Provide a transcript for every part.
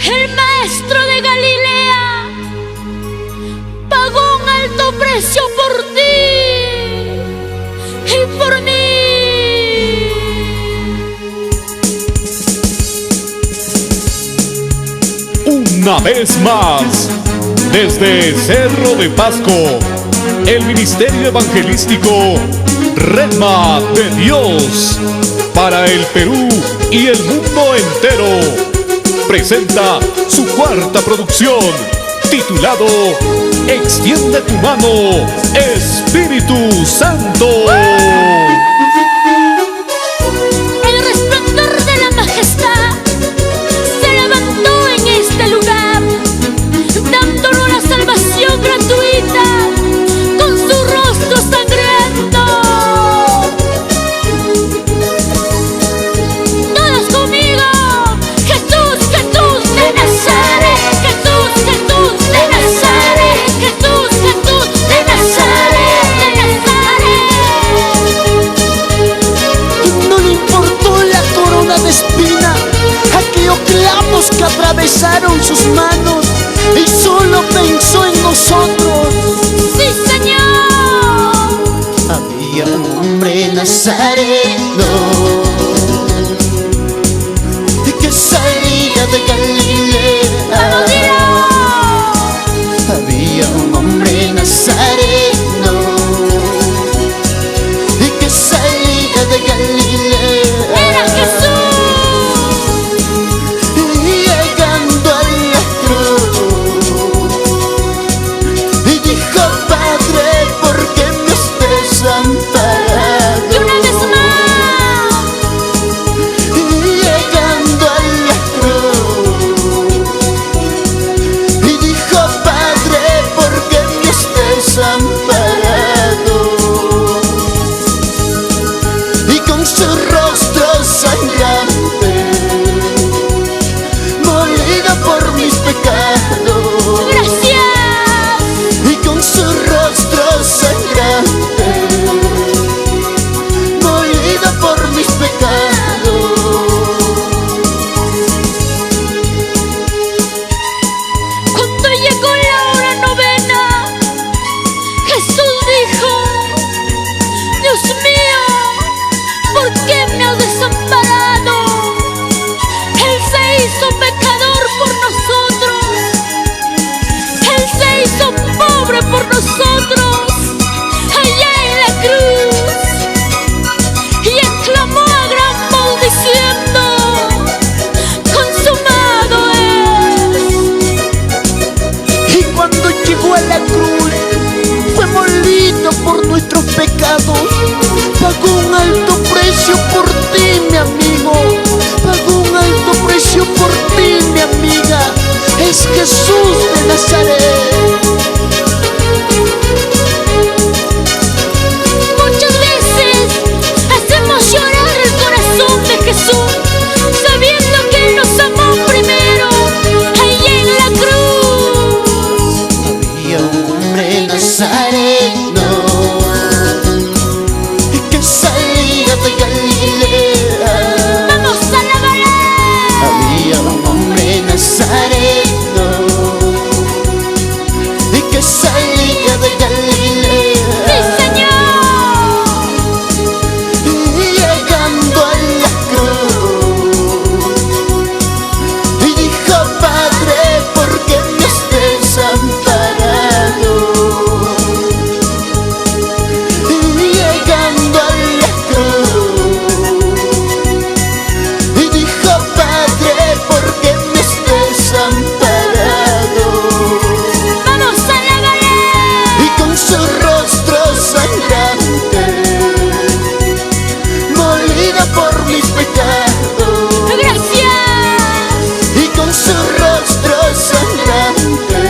El maestro de Galilea pagó un alto precio por ti y por mí. Una vez más, desde Cerro de Pasco, el Ministerio Evangelístico Redma de Dios para el Perú y el mundo entero presenta su cuarta producción, titulado Extiende tu mano, Espíritu Santo. El resplandor de la majestad se levantó en este lugar, dándonos la salvación gratuita con su rostro sangriento. Todos conmigo: Jesús, Jesús de Nazaret, Jesús, Jesús de Nazaret, Jesús, Jesús de Nazaret, de Nazaret. No le importó la corona de espina, aquellos clavos que atravesaron sus manos, y solo pensó en nosotros. ¡Sí, Señor! Había un hombre nazareno que salía de Galilea. ¡Vamos, dilo! Había un hombre nazareno que salía de Galilea. ¡Era Jesús! Y llegando a la cruz, y dijo: Padre, ¿por qué me has desamparado? ¡Y una vez más! Y llegando a la cruz, y dijo: Padre, ¿por qué me has desamparado? Y con su rostro sangrante, molida por mis pecados, ¡Gracias! y con su rostro sangrante, molida por mis pecados. Cuando llegó la hora novena, Jesús dijo: Dios mío, ¿por qué me has desamparado? Él se hizo pecador por nosotros, Él se hizo pobre por nosotros, allá en la cruz, y exclamó a gran voz diciendo: consumado es. Y cuando llegó a la cruz, fue molido por nuestros pecados. Pagó un alto precio por ti, mi amigo. Pagó un alto precio por ti, mi amiga. Es Jesús de Nazaret. Muchas veces hacemos llorar el corazón de Jesús, sabiendo que Él nos amó primero, allá en la cruz. Había un hombre nazareno que salía de Galilea. ¡Vamos a alabar! Había un hombre nazareno que salía de Galilea. ¡Sí, Señor! Y llegando a la cruz, y dijo: Padre, ¿por qué me has desamparado? Y llegando a la cruz, y dijo: Padre, ¿por qué me has desamparado? ¡Vamos a alabar! Y con su rostro sangrante, molida por mis pecados, ¡Gracias! y con su rostro sangrante,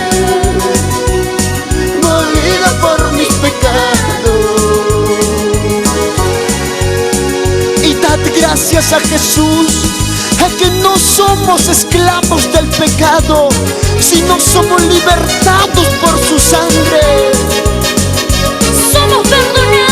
molida por mis pecados. Y dad gracias a Jesús, a que no somos esclavos del pecado, sino somos libertados por su sangre. Somos perdonados.